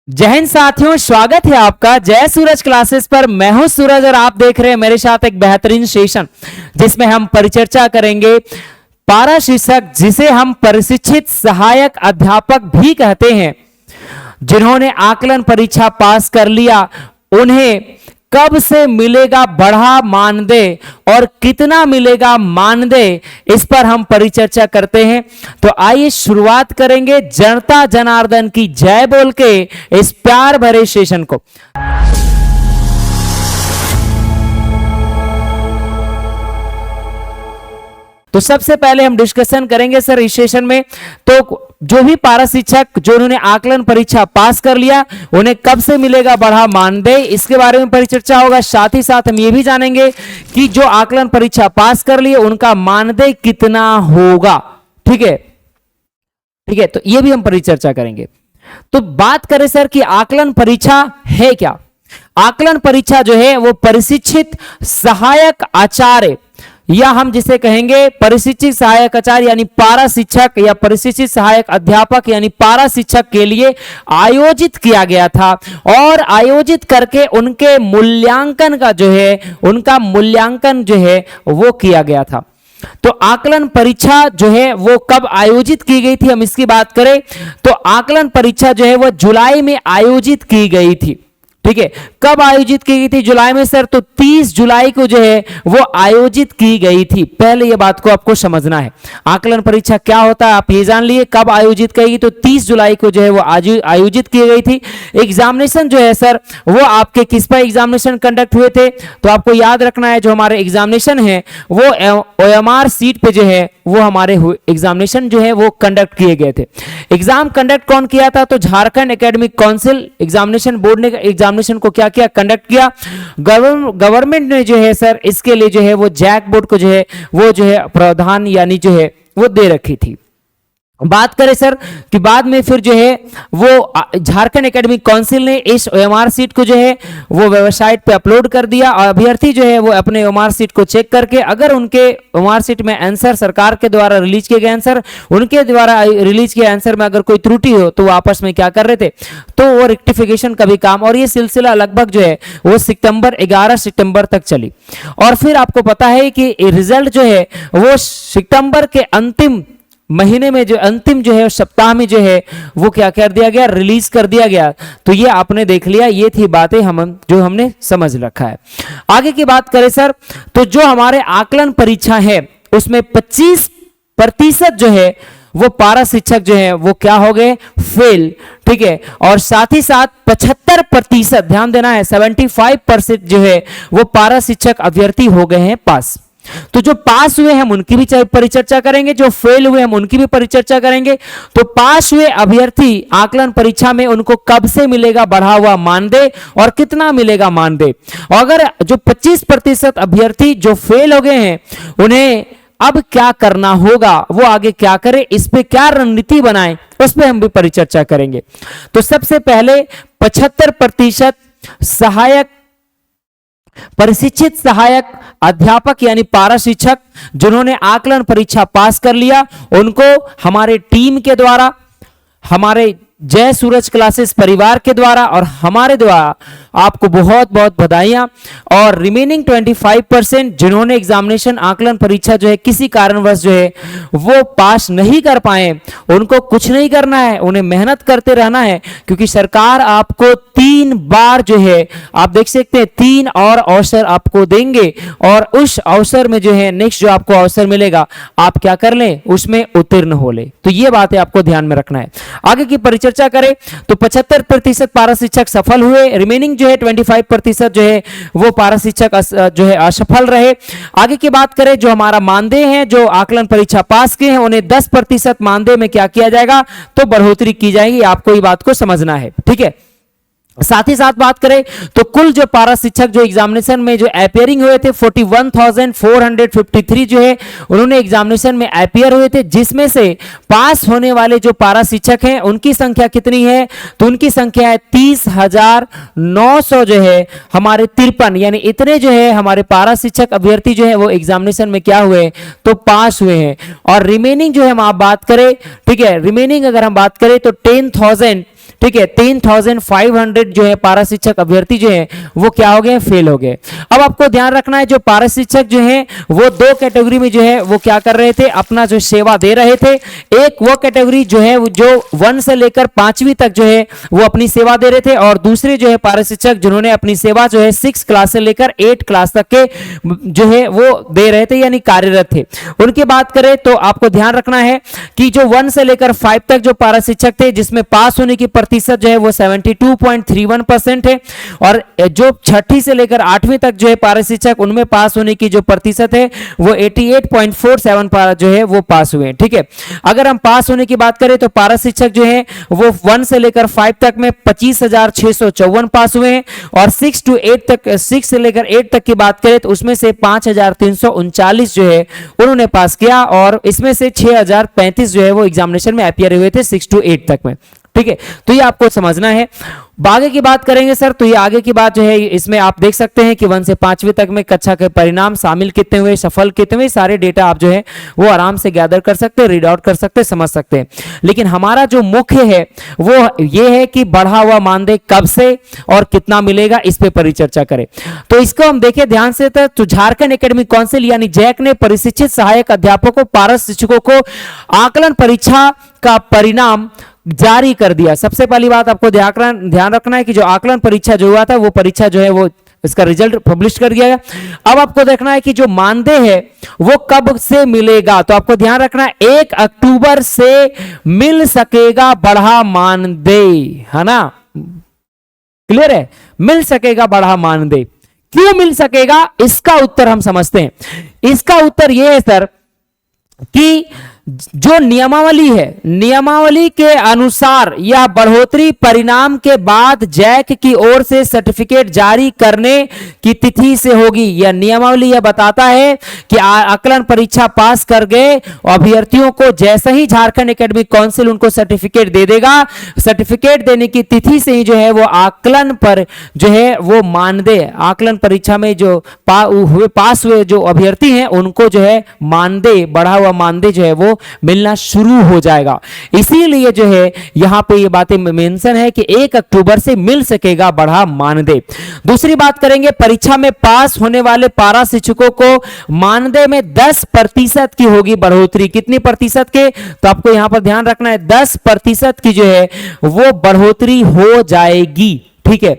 जय हिंद साथियों, स्वागत है आपका जय सूरज क्लासेस पर। मैं हूं सूरज और आप देख रहे हैं मेरे साथ एक बेहतरीन सेशन जिसमें हम परिचर्चा करेंगे पारा शीर्षक, जिसे हम प्रशिक्षित सहायक अध्यापक भी कहते हैं। जिन्होंने आकलन परीक्षा पास कर लिया उन्हें कब से मिलेगा बढ़ा मानदेय और कितना मिलेगा मानदेय, इस पर हम परिचर्चा करते हैं। तो आइए शुरुआत करेंगे जनता जनार्दन की जय बोल के इस प्यार भरे सेशन को। तो सबसे पहले हम डिस्कशन करेंगे सर इस सेशन में, तो जो भी पारा शिक्षक जो उन्होंने आकलन परीक्षा पास कर लिया उन्हें कब से मिलेगा बढ़ा मानदेय, इसके बारे में परिचर्चा होगा। साथ ही साथ हम ये भी जानेंगे कि जो आकलन परीक्षा पास कर लिए उनका मानदेय कितना होगा। ठीक है, ठीक है, तो ये भी हम परिचर्चा करेंगे। तो बात करें सर कि आकलन परीक्षा है क्या। आकलन परीक्षा जो है वो प्रशिक्षित सहायक आचार्य या हम जिसे कहेंगे प्रशिक्षित सहायक आचार्य यानी पारा शिक्षक या प्रशिक्षित सहायक अध्यापक यानी पारा शिक्षक के लिए आयोजित किया गया था और आयोजित करके उनके मूल्यांकन का जो है उनका मूल्यांकन जो है वो किया गया था। तो आकलन परीक्षा जो है वो कब आयोजित की गई थी, हम इसकी बात करें तो आकलन परीक्षा जो है वो जुलाई में आयोजित की गई थी। ठीक है, कब आयोजित की गई थी जुलाई में सर, तो 30 जुलाई को जो है वो आयोजित की गई थी। पहले ये बात को आपको समझना है, आकलन परीक्षा क्या होता है आप ये जान लिए। कब आयोजित की गई, तो 30 जुलाई को जो है वो आयोजित की गई थी। एग्जामिनेशन जो है सर वो आपके किस पर एग्जामिनेशन कंडक्ट हुए थे, तो आपको याद रखना है जो हमारे एग्जामिनेशन है वो OMR सीट पे जो है वो हमारे एग्जामिनेशन जो है वो कंडक्ट किए गए थे। एग्जाम कंडक्ट कौन किया था, तो Jharkhand academic council examination board ने एग्जामिनेशन को क्या किया, कंडक्ट किया। गवर्नमेंट ने जो है सर इसके लिए जो है वो जैक बोर्ड को जो है वो जो है प्रावधान यानी जो है वो दे रखी थी। बात करें सर कि बाद में फिर जो है वो झारखंड एकेडमिक काउंसिल ने इस OMR सीट को जो है वो वेबसाइट पे अपलोड कर दिया और अभ्यर्थी जो है वो अपने OMR सीट को चेक करके अगर उनके OMR सीट में आंसर सरकार के द्वारा रिलीज किए गए आंसर, उनके द्वारा रिलीज किए आंसर में अगर कोई त्रुटि हो तो वो आपस में क्या कर रहे थे, तो वो रेक्टिफिकेशन का भी काम, और ये सिलसिला लगभग जो है वो 11 सितंबर तक चली। और फिर आपको पता है कि रिजल्ट जो है वो सितंबर के अंतिम महीने में जो अंतिम जो है सप्ताह में जो है वो क्या कर दिया गया, रिलीज कर दिया गया। तो ये आपने देख लिया, ये थी बातें जो हमने समझ रखा है। आगे की बात करें सर तो जो हमारे आकलन परीक्षा है उसमें 25% जो है वो पारा शिक्षक जो है वो क्या हो गए, फेल। ठीक है, और साथ ही साथ 75%, ध्यान देना है 75% जो है वो पारा शिक्षक अभ्यर्थी हो गए हैं पास। तो जो पास हुए हम उनकी भी परिचर्चा करेंगे, जो फेल हुए हम उनकी भी परिचर्चा करेंगे। तो पास हुए अभ्यर्थी आकलन परीक्षा में उनको कब से मिलेगा बढ़ा हुआ मानदेय और कितना मिलेगा मानदेय। और अगर जो 25% अभ्यर्थी जो फेल हो गए हैं उन्हें अब क्या करना होगा, वो आगे क्या करें, इस पे क्या रणनीति बनाएं, उस पे हम भी परिचर्चा करेंगे। तो सबसे पहले 75% सहायक प्रशिक्षित सहायक अध्यापक यानी पारा शिक्षक जिन्होंने आकलन परीक्षा पास कर लिया उनको हमारे टीम के द्वारा, हमारे जय सूरज क्लासेस परिवार के द्वारा और हमारे द्वारा आपको बहुत बहुत बधाइयां। और रिमेनिंग 25% जिन्होंने एग्जामिनेशन आकलन परीक्षा जो है किसी कारणवश जो है वो पास नहीं कर पाए, उनको कुछ नहीं करना है, उन्हें मेहनत करते रहना है, क्योंकि सरकार आपको 3 बार जो है आप देख सकते हैं 3 और अवसर आपको देंगे और उस अवसर में जो है नेक्स्ट जो आपको अवसर मिलेगा आप क्या कर लें, उसमें उत्तीर्ण हो ले। तो ये बातें आपको ध्यान में रखना है। आगे की परिचर्चा करें तो 75% पारा शिक्षक सफल हुए, रिमेनिंग जो है 25% जो है वो पारा शिक्षक जो है असफल रहे। आगे की बात करें जो हमारा मानदेय है, जो आकलन परीक्षा पास किए हैं उन्हें 10% मानदेय में क्या किया जाएगा, तो बढ़ोतरी की जाएगी। आपको ये बात को समझना है। ठीक है, साथ ही साथ बात करें तो कुल जो पारा शिक्षक जो एग्जामिनेशन में जो अपियरिंग हुए थे 41,453 जो है उन्होंने एग्जामिनेशन में अपियर हुए थे, जिसमें से पास होने वाले जो पारा शिक्षक हैं उनकी संख्या कितनी है, तो उनकी संख्या है 30,900 जो है हमारे 53, यानी इतने जो है हमारे पारा शिक्षक अभ्यर्थी जो है वो एग्जामिनेशन में क्या हुए, तो पास हुए हैं। और रिमेनिंग जो है हम आप बात करें, ठीक है, रिमेनिंग अगर हम बात करें तो 10,000 ठीक है, 3500 जो है पारा शिक्षक अभ्यर्थी जो है वो क्या हो गए, फेल हो गए। अब आपको ध्यान रखना है जो पारा शिक्षक जो है वो दो कैटेगरी में जो है वो क्या कर रहे थे, अपना जो सेवा दे रहे थे। एक वो कैटेगरी जो है जो 1 से लेकर 5वीं तक जो है वो अपनी सेवा दे रहे थे, और दूसरे जो है पारा शिक्षक जिन्होंने अपनी सेवा जो है 6 क्लास से लेकर 8 क्लास तक के जो है वो दे रहे थे, यानी कार्यरत थे। उनकी बात करें तो आपको ध्यान रखना है कि जो 1 से लेकर 5 तक जो पारा शिक्षक थे जिसमें पास होने की प्रतिशत जो है वो 72.31% है, और जो 6ठी से लेकर 8वीं तक जो है पारा शिक्षक उनमें पास होने की जो प्रतिशत है वो 88.47 जो है वो पास हुए। ठीक है, अगर हम पास होने की बात करें तो पारा शिक्षक जो है वो 1 से लेकर 5 तक में 25,654 पास हुए हैं, और 6 से लेकर 8 तक की बात करें तो उसमें से 5,339 जो है उन्होंने पास किया, और इसमें से 6,035 जो है वो एग्जामिनेशन में अपियर हुए थे 6 to 8 तक में। ठीक है, तो ये आपको समझना है। आगे की बात करेंगे सर, तो ये आगे की बात जो है इसमें आप देख सकते हैं कि 1 से 5वीं तक में कक्षा के परिणाम शामिल कितने हुए, सफल कितने हुए, सारे डेटा आप जो है वो आराम से गैदर कर सकते हैं, रीड आउट कर सकते हैं, समझ सकते हैं। लेकिन हमारा जो मुख्य है वो ये है कि बढ़ा हुआ मानदेय कब से और कितना मिलेगा, इस पे परिचर्चा करें। तो इसको हम देखें ध्यान से, तो झारखंड एकेडमिक काउंसिल यानी जैक ने प्रशिक्षित सहायक अध्यापकों, पारा शिक्षकों को आकलन परीक्षा का परिणाम जारी कर दिया। सबसे पहली बात आपको ध्यान रखना है कि जो आकलन परीक्षा जो हुआ था वो परीक्षा जो है वो इसका रिजल्ट पब्लिश कर दिया गया। अब आपको देखना है कि जो मानदेय है वो कब से मिलेगा, तो आपको ध्यान रखना है 1 अक्टूबर से मिल सकेगा बढ़ा मानदेय, है ना, क्लियर है, मिल सकेगा बढ़ा मानदेय। क्यों मिल सकेगा, इसका उत्तर हम समझते हैं। इसका उत्तर यह है सर कि जो नियमावली है, नियमावली के अनुसार यह बढ़ोतरी परिणाम के बाद जैक की ओर से सर्टिफिकेट जारी करने की तिथि से होगी। यह नियमावली यह बताता है कि आकलन परीक्षा पास कर गए अभ्यर्थियों को जैसे ही झारखंड एकेडमिक काउंसिल उनको सर्टिफिकेट दे देगा, सर्टिफिकेट देने की तिथि से ही जो है वो आकलन पर जो है वो मानदेय, आकलन परीक्षा में जो पास हुए जो अभ्यर्थी हैं उनको जो है मानदेय, बढ़ा हुआ मानदेय जो है वो मिलना शुरू हो जाएगा। इसीलिए जो है यहां पे ये बातें मेंशन है कि 1 अक्टूबर से मिल सकेगा बढ़ा मानदेय। दूसरी बात करेंगे, परीक्षा में पास होने वाले पारा शिक्षकों को मानदेय में 10% की होगी बढ़ोतरी। कितनी प्रतिशत के, तो आपको यहां पर ध्यान रखना है 10% की जो है वो बढ़ोतरी हो जाएगी। ठीक है,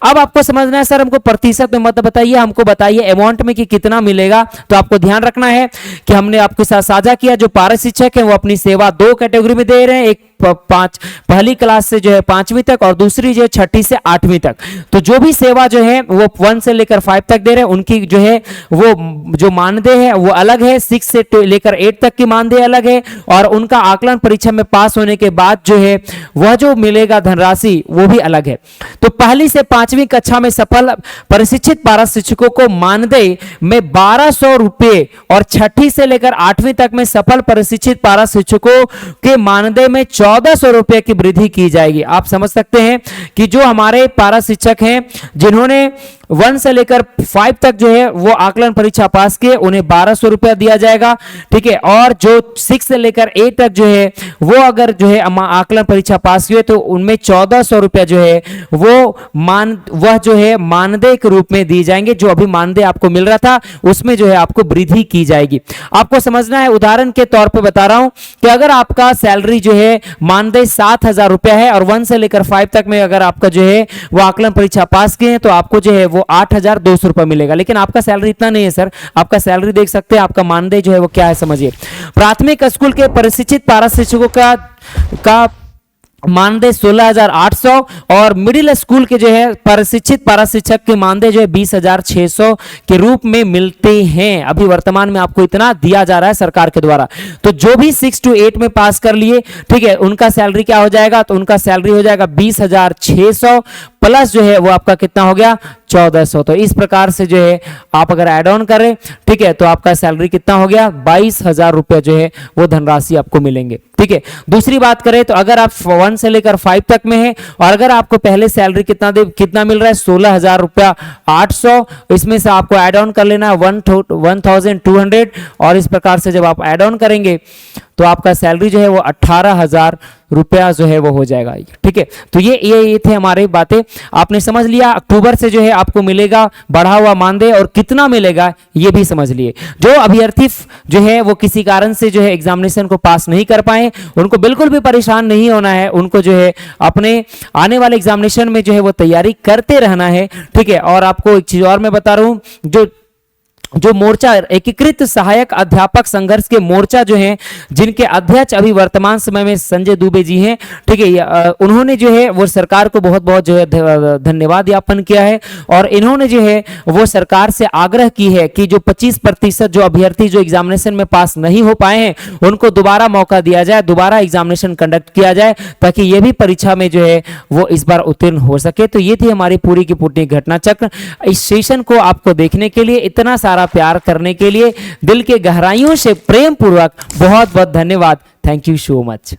अब आपको समझना है सर हमको प्रतिशत में मत बताइए, हमको बताइए अमाउंट में कि कितना मिलेगा। तो आपको ध्यान रखना है कि हमने आपके साथ साझा किया जो पारा शिक्षक है वो अपनी सेवा 2 कैटेगरी में दे रहे हैं, एक पहली क्लास से जो है 5वीं तक और दूसरी जो है 6ठी से 8वीं तक। तो जो भी सेवा जो है वो 1 से लेकर 5 तक दे रहे हैं उनकी जो है वो जो मानदेय है वो अलग है, 6 से लेकर 8 तक की मानदेय अलग है, और उनका आकलन परीक्षा में पास होने के बाद जो है वह जो मिलेगा धनराशि वो भी अलग है। तो पहली से 5वीं कक्षा में सफल प्रशिक्षित पारा शिक्षकों को मानदेय में 1200 रुपए, और 6ठी से लेकर 8वीं तक में सफल प्रशिक्षित पारा शिक्षकों के मानदेय में 1400 रुपए की वृद्धि की जाएगी। आप समझ सकते हैं कि जो हमारे पारा शिक्षक हैं जिन्होंने 1 से लेकर 5 तक जो है वो आकलन परीक्षा पास किए उन्हें 1200 रुपया दिया जाएगा। ठीक है, और जो 6 से लेकर 8 तक जो है वो अगर जो है आकलन परीक्षा पास हुए तो उनमें 1400 रुपया जो है वह जो है मानदेय के रूप में दी जाएंगे। जो अभी मानदेय आपको मिल रहा था उसमें जो है आपको वृद्धि की जाएगी। आपको समझना है, उदाहरण के तौर पे बता रहा हूं कि अगर आपका सैलरी जो है मानदेय 7,000 रुपया है और 1 से लेकर 5 तक में अगर आपका जो है वो आकलन परीक्षा पास किए हैं तो आपको जो है वो 8,200 रुपया मिलेगा। लेकिन आपका सैलरी इतना नहीं है सर, आपका सैलरी देख सकते हैं, आपका मानदेय जो है वो क्या है समझिए। प्राथमिक स्कूल के प्रशिक्षित पारा शिक्षकों का मानदेय 16,800 और मिडिल स्कूल के जो है प्रशिक्षित पारा शिक्षक के मानदेय जो है 20,600 के रूप में मिलते हैं। अभी वर्तमान में आपको इतना दिया जा रहा है सरकार के द्वारा। तो जो भी 6 to 8 में पास कर लिए, ठीक है, उनका सैलरी क्या हो जाएगा, तो उनका सैलरी हो जाएगा 20,600 प्लस जो है वो आपका कितना हो गया 1,400। तो इस प्रकार से जो है आप अगर एड ऑन करें, ठीक है, तो आपका सैलरी कितना हो गया 22,000 रुपये जो है वो धनराशि आपको मिलेंगे। ठीक है, दूसरी बात करें तो अगर आप 1 से लेकर 5 तक में है और अगर आपको पहले सैलरी कितना मिल रहा है 16,000 रुपया 800, इसमें से आपको एड ऑन कर लेना है 1,200 और इस प्रकार से जब आप एड ऑन करेंगे तो आपका सैलरी जो है वो 18,000 रुपया जो है वो हो जाएगा। ठीक है, तो ये थे हमारे बातें, आपने समझ लिया। अक्टूबर से जो है आपको मिलेगा बढ़ा हुआ मानदेय, और कितना मिलेगा ये भी समझ लिए। जो अभ्यर्थी जो है वो किसी कारण से जो है एग्जामिनेशन को पास नहीं कर पाए, उनको बिल्कुल भी परेशान नहीं होना है, उनको जो है अपने आने वाले एग्जामिनेशन में जो है वो तैयारी करते रहना है। ठीक है, और आपको एक चीज और मैं बता रहा हूं, जो मोर्चा एकीकृत सहायक अध्यापक संघर्ष के मोर्चा जो हैं, जिनके अध्यक्ष अभी वर्तमान समय में संजय दुबे जी हैं, ठीक है, उन्होंने जो है वो सरकार को बहुत बहुत जो है धन्यवाद ज्ञापन किया है, और इन्होंने जो है वो सरकार से आग्रह की है कि जो 25% जो अभ्यर्थी जो एग्जामिनेशन में पास नहीं हो पाए हैं, उनको दोबारा मौका दिया जाए, दोबारा एग्जामिनेशन कंडक्ट किया जाए, ताकि ये भी परीक्षा में जो है वो इस बार उत्तीर्ण हो सके। तो ये थी हमारी पूरी की पूरी घटना चक्र। इस सेशन को आपको देखने के लिए, इतना सारा प्यार करने के लिए, दिल के गहराइयों से प्रेम पूर्वक बहुत बहुत धन्यवाद। Thank you so much.